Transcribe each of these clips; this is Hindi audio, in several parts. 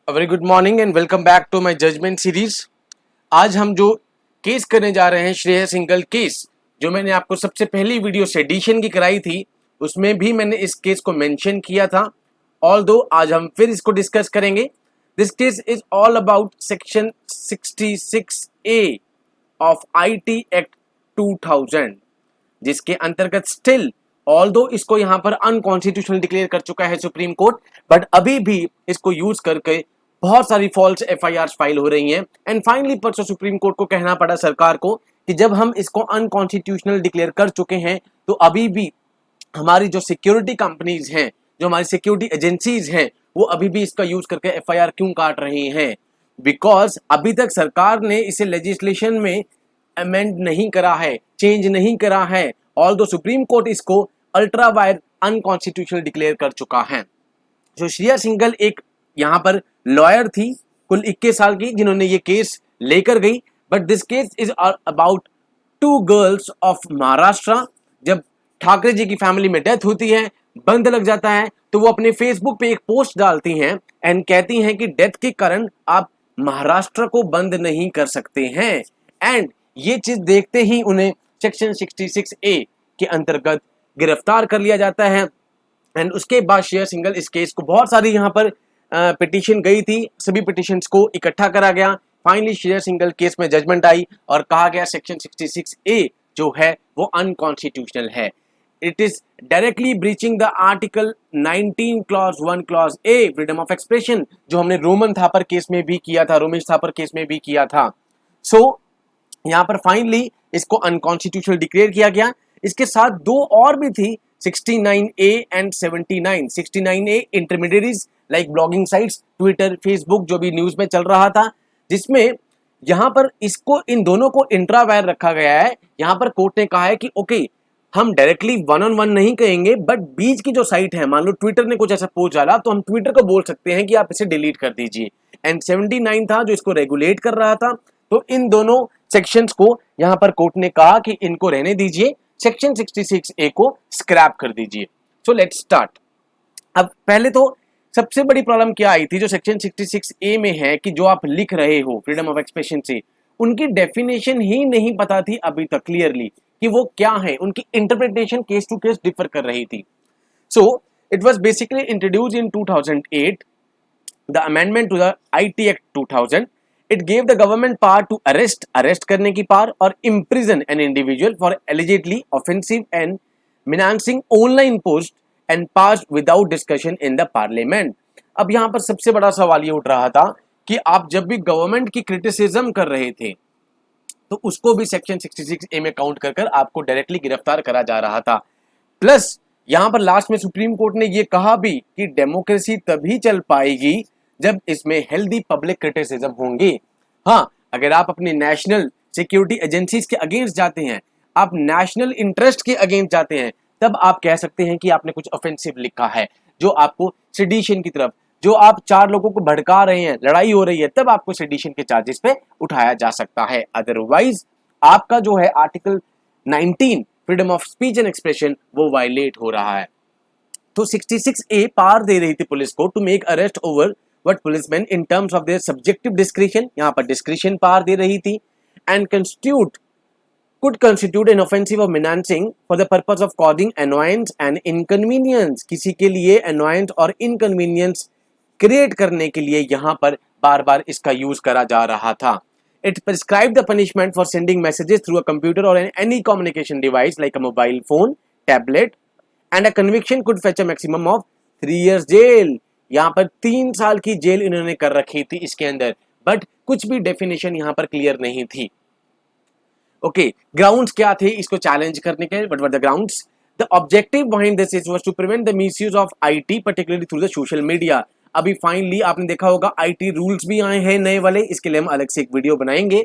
Very good morning and welcome back to my judgment series. आज हम जो केस करने जा रहे हैं श्रेया सिंघल केस, जो मैंने आपको सबसे पहली वीडियो सेडिशन की कराई थी उसमें भी मैंने इस केस को मेंशन किया था। ऑल्दो आज हम फिर इसको डिस्कस करेंगे। This case is all about section 66A of IT act 2000, जिसके अंतर्गत स्टिल ऑल्दो इसको यहां पर अनकॉन्स्टिट्यूशनल डिक्लेयर कर चुका है सुप्रीम कोर्ट, बट अभी भी इसको यूज करके बहुत सारी फॉल्स एफआईआर फाइल हो रही हैं। एंड फाइनली परसों सुप्रीम कोर्ट को कहना पड़ा सरकार को कि जब हम इसको अनकॉन्स्टिट्यूशनल डिक्लेयर कर चुके हैं तो अभी भी हमारी जो सिक्योरिटी कंपनीज हैं, जो हमारी सिक्योरिटी एजेंसीज हैं, वो अभी भी इसका यूज करके एफआईआर क्यों काट रही हैं। बिकॉज अभी तक सरकार ने इसे लेजिस्लेशन में अमेंड नहीं करा है, चेंज नहीं करा है, ऑल्दो सुप्रीम कोर्ट इसको अल्ट्रा वायर अनकॉन्स्टिट्यूशनल डिक्लेयर कर चुका है। जो श्रेया सिंघल एक यहाँ पर लॉयर थी कुल 21 साल की, जिन्होंने ये केस लेकर गई, but this case is about two girls of Maharashtra. जब ठाकरे जी की फैमिली में डेथ होती है, बंद लग जाता है, तो वो अपने फेसबुक पे एक पोस्ट डालती हैं एंड कहती हैं कि डेथ के कारण आप महाराष्ट्र को बंद नहीं कर सकते हैं। एंड ये चीज देखते ही उन्हें सेक्शन 66A के अंतर्गत गिरफ्तार कर लिया जाता है। एंड उसके बाद श्रेया सिंघल इस केस को बहुत सारी यहाँ पर पिटीशन गई थी, सभी पिटीशंस को इकट्ठा करा गया। फाइनली श्रेया सिंघल केस में जजमेंट आई और कहा गया सेक्शन 66A जो है वो अनकॉन्स्टिट्यूशनल है। It is directly breaching the article 19 clause 1 clause A freedom of expression, जो हमने रोमन थापर केस में भी किया था, रोमेश थापर केस में भी किया था। सो यहाँ पर फाइनली इसको अनकॉन्स्टिट्यूशनल डिक्लेयर किया गया। इसके साथ दो और भी थी, 69A and 79। 69A intermediaries like blogging sites, Twitter, Facebook, जो भी न्यूज में चल रहा था, जिसमें यहां पर इसको इन दोनों को इंट्रा वायर रखा गया है। यहां पर कोर्ट ने कहा है कि ओके, हम डायरेक्टली वन ऑन वन नहीं कहेंगे, बट बीच की जो साइट है, मान लो ट्विटर ने कुछ ऐसा पोस्ट डाला तो हम ट्विटर को बोल सकते हैं कि आप इसे डिलीट कर दीजिए। एंड 79 था जो इसको रेगुलेट कर रहा था। तो इन दोनों सेक्शंस को यहां पर कोर्ट ने कहा कि इनको रहने दीजिए, सेक्शन 66A को स्क्रैप कर दीजिए। So let's start. अब पहले तो सबसे बड़ी प्रॉब्लम क्या आई थी जो सेक्शन 66A में है कि जो आप लिख रहे हो फ्रीडम ऑफ एक्सप्रेशन से, उनकी डेफिनेशन ही नहीं पता थी अभी तक क्लियरली कि वो क्या है। उनकी interpretation case to case differ कर रही थी। So it was basically introduced in 2008, the amendment to the IT act 2000। It gave the government power to arrest करने की पावर और imprison an individual for allegedly offensive and menacing online post and pass without discussion in the parliament. अब यहां पर सबसे बड़ा सवाल ये उठ रहा था कि आप जब भी गवर्नमेंट की क्रिटिसिज्म कर रहे थे तो उसको भी सेक्शन 66A में काउंट कर कर आपको डायरेक्टली गिरफ्तार करा जा रहा था। प्लस यहां पर लास्ट में सुप्रीम कोर्ट ने यह कहा भी कि डेमोक्रेसी तभी चल पाएगी जब इसमें हेल्दी पब्लिक क्रिटिसिज्म होंगे। हाँ, अगर आप अपने नेशनल सिक्योरिटी एजेंसीज के अगेंस्ट जाते हैं, आप नेशनल इंटरेस्ट के अगेंस्ट जाते हैं, तब आप कह सकते हैं कि आपने कुछ ऑफेंसिव लिखा है, जो आपको सेडिशन की तरफ, जो आप चार लोगों को भड़का रहे हैं, लड़ाई हो रही है, तब आपको सेडिशन के चार्जेस पे उठाया जा सकता है। अदरवाइज आपका जो है article 19 freedom of speech and expression वो वायलेट हो रहा है। तो 66A पावर दे रही थी पुलिस को to make arrest over what policeman in terms of their subjective discretion, यहां पर डिस्क्रिशन पावर दे रही थी। And could constitute an offensive of menacing for the purpose of causing annoyance and inconvenience, किसी के लिए annoyance और inconvenience क्रिएट करने के लिए यहां पर बार बार इसका यूज करा जा रहा था। It prescribed the punishment for sending messages through a computer or any communication device like a mobile phone, tablet, and a conviction could fetch a maximum of 3 years jail। यहां पर 3 साल की जेल इन्होंने कर रखी थी इसके अंदर, बट कुछ भी डेफिनेशन यहां पर क्लियर नहीं थी। ओके, ग्राउंड्स क्या थे इसको चैलेंज करने के? What were the grounds? The objective behind this was to prevent the misuse of IT particularly through the social media. अभी फाइनली आपने देखा होगा आईटी रूल्स भी आए हैं नए वाले, इसके लिए हम अलग से एक वीडियो बनाएंगे।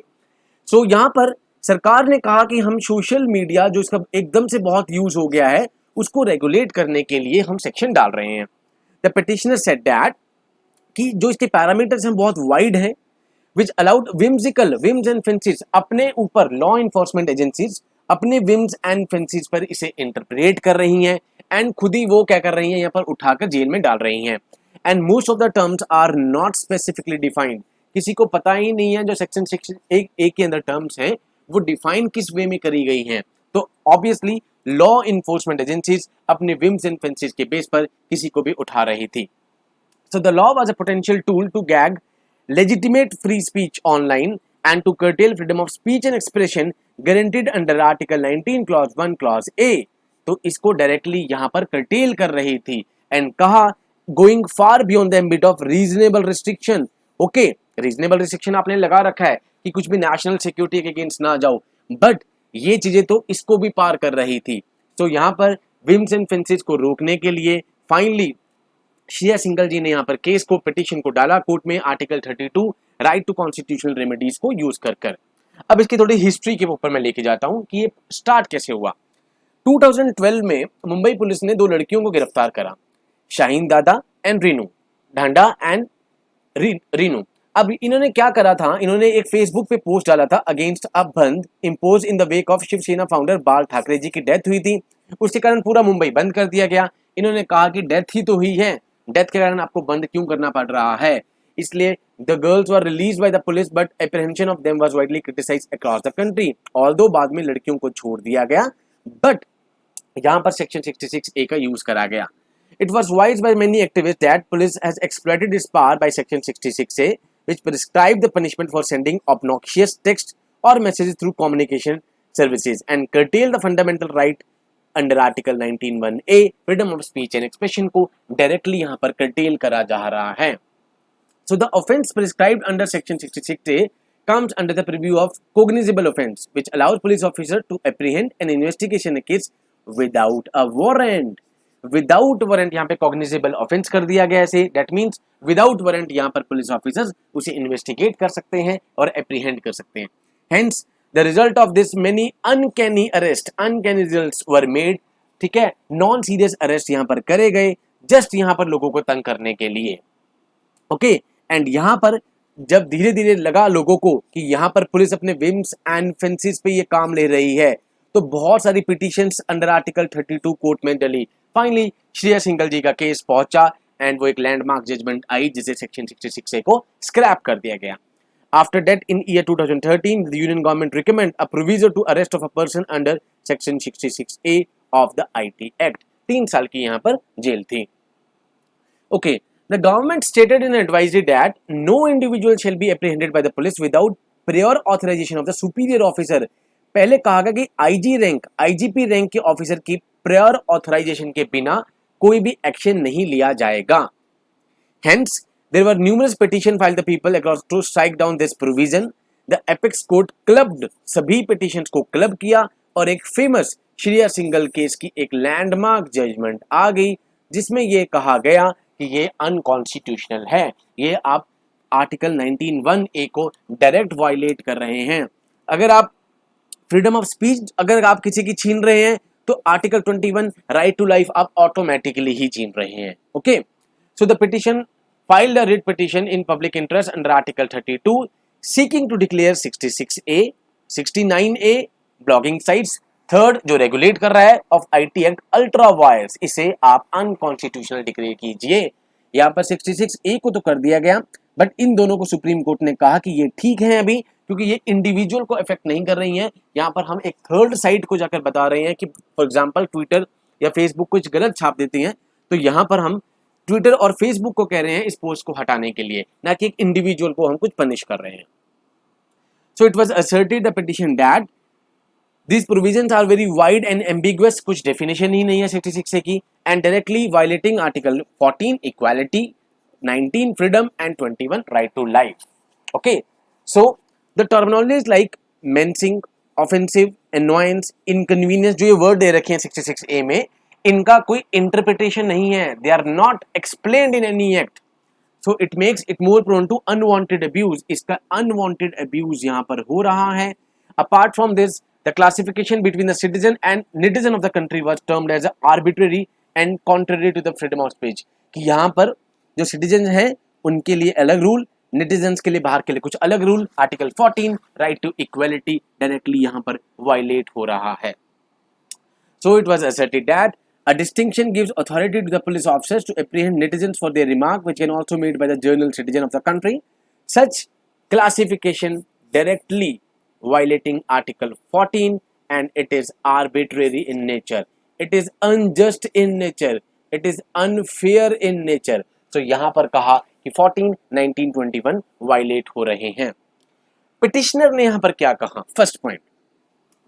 सो यहाँ पर सरकार ने कहा कि हम सोशल मीडिया जो इसका एकदम से बहुत यूज हो गया है उसको रेगुलेट करने के लिए हम सेक्शन डाल रहे हैं। द पिटिशनर सेड दैट कि जो इसके पैरामीटर्स हैं बहुत वाइड हैं, which allowed whims and fancies, अपने ऊपर लॉ इन्फोर्समेंट एजेंसीज अपने whims and fancies पर इसे इंटरप्रेट कर रही हैं एंड खुद ही वो क्या कर रही हैं, यहाँ पर उठाकर जेल में डाल रही हैं। And most of the terms are not specifically defined. किसी को पता ही नहीं है जो सेक्शन 6A के अंदर टर्म्स हैं वो डिफाइन किस वे में करी गई हैं। तो ऑब्वियसली लॉ इन्फोर्समेंट एजेंसीज अपने विम्स एंड फेंसेस के बेस पर किसी को भी उठा रही थी। So the law was a potential tool to gag legitimate free speech online and to curtail freedom of speech and expression guaranteed under Article 19 Clause 1 Clause A। तो इसको डायरेक्टली यहाँ पर curtail कर रही थी एंड कहा going far beyond the ambit of reasonable restriction। Okay, reasonable restriction आपने लगा रखा है कि कुछ भी नेशनल सिक्योरिटी के अगेंस्ट ना जाओ, बट ये चीजें तो इसको भी पार कर रही थी। तो यहाँ पर विम्स एंड फेंसेस को रोकने के लिए फाइनली श्रेया सिंघल जी ने यहाँ पर केस को पिटीशन को डाला कोर्ट में article 32 right to constitutional remedies को यूज कर। अब इसकी थोड़ी हिस्ट्री के ऊपर मैं लेके जाता हूँ कि ये स्टार्ट कैसे हुआ। 2012 में मुंबई पुलिस ने 2 लड़कियों को गिरफ्तार करा, शाहीन दादा एंड रीनू ढांडा एंड रीनू। अब इन्होंने क्या करा था, इन्होंने एक फेसबुक पे पोस्ट डाला था against a bandh impose in the wake of Shiv Sena founder Bal Thackeray जी की डेथ हुई थी। उसके कारण पूरा मुंबई बंद कर दिया गया। इन्होंने कहा कि डेथ ही तो हुई है, डेथ के कारण आपको बंद क्यों करना पड़ रहा है। इसलिए the girls were release by the police but apprehension of them was widely criticised across the country. Although बाद में लड़कियों को छोड़ दिया गया, बट यहाँ पर सेक्शन 66A का यूज करा गया। It was voiced by many activists that police has exploited its power by section 66A, which prescribed the punishment for sending obnoxious text or messages through communication services and curtail the fundamental right under Article 19(1)A, freedom of speech and expression को directly यहाँ पर curtail करा जा रहा है। So the offence prescribed under section 66A comes under the purview of cognizable offence, which allows police officer to apprehend and investigation a case without a warrant। Without warrant यहाँ पे कॉग्निजेबल ऑफेंस कर दिया गया है। दैट मींस विदाउट वारंट यहाँ पर पुलिस ऑफिसर्स उसे इन्वेस्टिगेट कर सकते हैं और एप्रीहेंड कर सकते हैं। Hence the result of this many uncanny arrest, uncanny results were made. ठीक है, नॉन सीरियस अरेस्ट यहाँ पर करे गए जस्ट यहाँ पर लोगों को तंग करने के लिए। ओके, एंड यहाँ पर जब धीरे धीरे लगा लोगों को कि यहाँ पर पुलिस अपने विम्स एंड फेंसेस पे ये काम ले रही है, तो बहुत सारी पिटीशंस अंडर आर्टिकल 32 कोर्ट में डली। फाइनली श्रेया सिंघल जी का केस पहुंचा एंड वो एक लैंडमार्क जजमेंट आई जिसे सेक्शन 66A को स्क्रैप कर दिया गया। After that in year 2013 the union government recommend a provision to arrest of a person under section 66A of the IT act. 3 साल की यहाँ पर जेल थी। Okay, the government stated in advisory that no individual shall be apprehended by the police without prior authorisation of the superior officer. पहले कहा गया कि IG रैंक, IGP रैंक के ऑफिसर की प्रायर ऑथराइजेशन के बिना कोई भी एक्शन नहीं लिया जाएगा। Hence, there were numerous petitions filed the people across to strike down this provision. The apex court clubbed सभी petitions को क्लब किया और एक फेमस श्रेया सिंघल केस की एक लैंडमार्क जजमेंट आ गई जिसमें ये कहा गया कि ये अनकॉन्स्टिट्यूशनल है, ये आप आर्टिकल 19(1)A को डायरेक्ट वायलेट कर रहे हैं। अगर आप फ्रीडम ऑफ स्पीच अगर आप किसी की छीन रहे हैं तो आर्टिकल 21 राइट टू लाइफ आप ऑटोमेटिकली ही छीन रहे हैं। Okay, so the petition filed a writ petition in public interest under article 32 seeking to declare 66A 69A blogging sites. Third जो रेगुलेट कर रहा है of IT act ultra vires, इसे आप अनकॉन्स्टिट्यूशनल डिक्लेयर कीजिए। यहाँ पर 66A को तो कर दिया गया, बट इन दोनों को सुप्रीम कोर्ट ने कहा कि ये ठीक है अभी, क्योंकि ये इंडिविजुअल को इफेक्ट नहीं कर रही हैं। यहाँ पर हम एक थर्ड साइड को जाकर बता रहे हैं कि फॉर एग्जांपल ट्विटर या फेसबुक कुछ गलत छाप देती हैं, तो यहाँ पर हम ट्विटर और फेसबुक को कह रहे हैं इस पोस्ट को हटाने के लिए, ना कि एक इंडिविजुअल को हम कुछ पनिश कर रहे हैं। सो it was asserted the petition that these provisions are very wide and ambiguous, कुछ डेफिनेशन ही नहीं है 66A की, and directly violating article 14 equality, 19 freedom and 21 right to life. Okay, so the terminologies like menacing, offensive, annoyance, inconvenience जो ये word दे रखे हैं 66A में, इनका कोई interpretation नहीं है, they are not explained in any act, so it makes it more prone to unwanted abuse। इसका unwanted abuse यहाँ पर हो रहा है। Apart from this, the classification between the citizen and netizen of the country was termed as arbitrary and contrary to the freedom of speech। कि यहाँ पर जो citizens हैं उनके लिए अलग रूल, netizens के लिए बाहर के लिए कुछ अलग rule. Article 14 right to equality directly यहाँ पर वायलेट हो रहा है। So it was asserted that A distinction gives authority to the police officers to apprehend netizens for their remark, which can also made by the journal citizen of the country. Such classification directly violating Article 14, and it is arbitrary in nature. It is unjust in nature. It is unfair in nature. So यहाँ पर कहा कि 14, 19, 21 वायलेट हो रहे हैं. पिटिशनर ने यहाँ पर क्या कहा? फर्स्ट पॉइंट,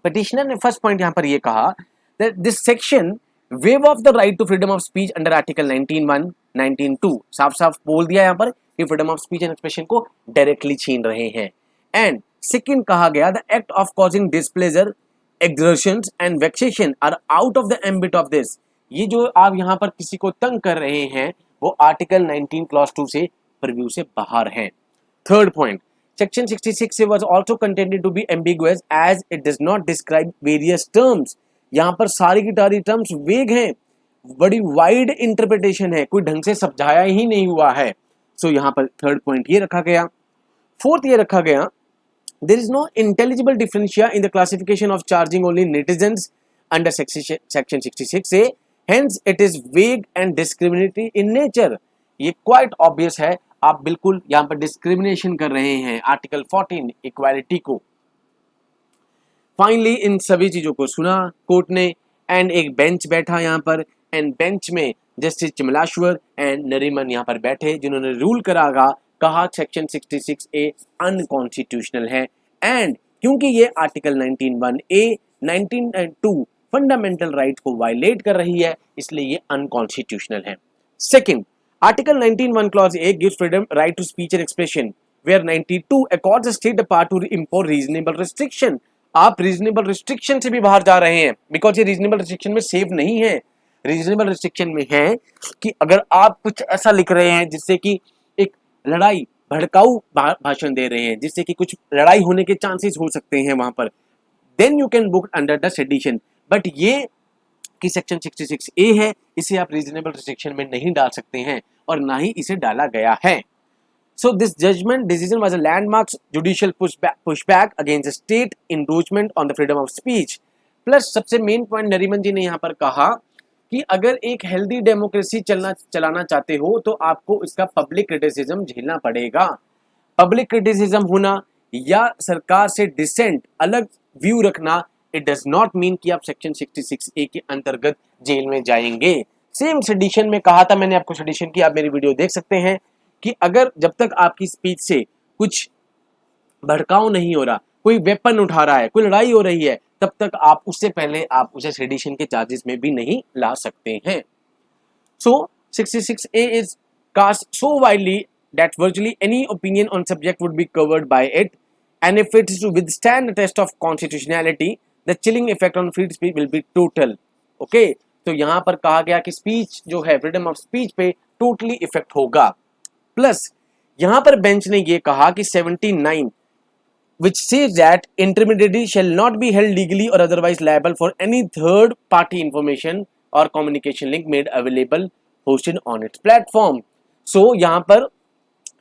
पिटिशनर ने फर्स्ट पॉइंट यहाँ पर ये कहा that this section waive of the right to freedom of speech under article 19(1), 19(2) साफ साफ बोल दिया यहाँ पर कि freedom of speech and expression को डायरेक्टली छीन रहे हैं. एंड सेकंड कहा गया the act of causing displeasure, exertions and vexation are out of the ambit of this. ये जो आप यहाँ पर किसी को तंग कर रहे हैं वो आर्टिकल 19 क्लॉज 2 से प्रीव्यू से बाहर है. Third point, section 66 was also contended to be ambiguous as it does not describe various terms. यहाँ पर सारी की सारी टर्म्स वेग हैं, बड़ी वाइड इंटरप्रिटेशन है, कोई ढंग से समझाया ही नहीं हुआ है. सो यहाँ पर थर्ड पॉइंट ये रखा गया. फोर्थ ये रखा गया there is no intelligible differentia in the classification of charging only netizens under section 66A, hence it is vague and discriminatory in nature. ये quite obvious है, आप बिल्कुल यहाँ पर डिस्क्रिमिनेशन कर रहे हैं आर्टिकल 14 इक्वालिटी को. फाइनली इन सभी चीजों को सुना कोर्ट ने एंड एक बेंच बैठा यहाँ पर, एंड बेंच में जस्टिस चिमलाश्वर एंड नरीमन यहाँ पर बैठे जिन्होंने रूल कहा सेक्शन 66A अनकॉन्स्टिट्यूशनल है. एंड क्योंकि ये आर्टिकल 19(1)A, 19(2) फंडामेंटल राइट को वायलेट कर रही है, इसलिए ये अनकॉन्स्टिट्यूशनल है. Second, article 19(1) clause A gives freedom right to speech and expression where 92 accords the state the power to impose reasonable restriction. आप रीजनेबल रिस्ट्रिक्शन से भी बाहर जा रहे हैं, बिकॉज ये रीजनेबल रिस्ट्रिक्शन में सेफ नहीं है. रीजनेबल रिस्ट्रिक्शन में है कि अगर आप कुछ ऐसा लिख रहे हैं जिससे कि एक लड़ाई भड़काऊ भाषण दे रहे हैं जिससे कि कुछ लड़ाई होने के चांसेस हो सकते हैं वहां पर, then you can book under the sedition. But ये कि सेक्शन 66A है, इसे आप रीजनेबल रिस्ट्रिक्शन में नहीं डाल सकते हैं और ना ही इसे डाला गया है. So this judgment decision was a landmark judicial pushback against the state encroachment on the freedom of speech. Plus सबसे मेन पॉइंट नरीमन जी ने यहाँ पर कहा कि अगर एक हेल्दी डेमोक्रेसी चलाना चाहते हो तो आपको इसका पब्लिक क्रिटिसिज्म झेलना पड़ेगा. पब्लिक क्रिटिसिज्म होना या सरकार से डिसेंट अलग व्यू रखना, इट डज नॉट मीन कि आप सेक्शन 66A के अंतर्गत जेल में जाएंगे. सेम सेडिशन में कहा था मैंने आपको, सेडिशन की आप मेरी वीडियो देख सकते हैं कि अगर जब तक आपकी स्पीच से कुछ भड़काऊ नहीं हो रहा, कोई वेपन उठा रहा है, कोई लड़ाई हो रही है, तब तक आप उससे पहले आप उसे सेडिशन के चार्जेस में भी नहीं ला सकते हैं. सो 66A is cast so widely that virtually any opinion on subject would be covered by it, and if it is to withstand the test of constitutionality, the chilling effect on free speech will be total. Okay, तो यहाँ पर कहा गया कि स्पीच जो है फ्रीडम ऑफ स्पीच पे टोटली इफेक्ट होगा. प्लस यहां पर बेंच ने यह कहा कि 79 which says that intermediary shall not be held legally or otherwise liable for any third party information or communication link made available hosted on its platform. So यहां पर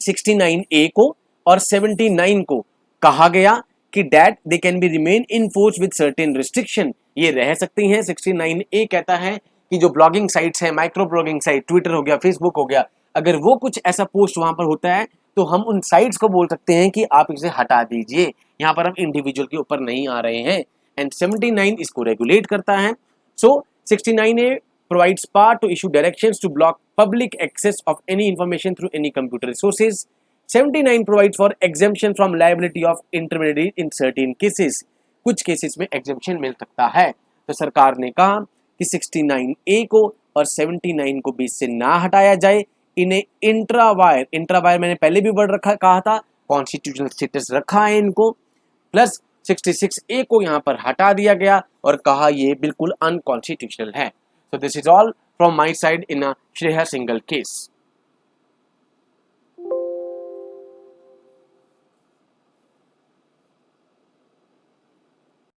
69A को और 79 को कहा गया कि that they can be remain in force with certain restriction. ये रह सकती हैं. 69A कहता है कि जो ब्लॉगिंग साइट्स हैं, माइक्रो ब्लॉगिंग साइट, ट्विटर हो गया, फेसबुक हो गया, अगर वो कुछ ऐसा पोस्ट वहां पर होता है तो हम उन साइट्स को बोल सकते हैं कि आप इसे हटा दीजिए. यहाँ पर हम इंडिविजुअल के ऊपर नहीं आ रहे हैं. एंड 79 इसको रेगुलेट करता है. सो 69A provides power to issue directions to block public access of any information through any computer resources. 79 provides for exemption from liability of intermediary in certain cases. कुछ केसेस में एग्जेम्पशन मिल सकता है. तो सरकार ने कहा कि 69A को और 79 को बीच से ना हटाया जाए. इन्हें इंट्रावायर मैंने पहले भी वर्ड कहा था, कॉन्स्टिट्यूशनल स्टेटस रखा है इनको. प्लस 66A को यहाँ पर हटा दिया गया और कहा ये बिल्कुल अनकॉन्स्टिट्यूशनल है. So this is all from my side in a Shreya Singhal case.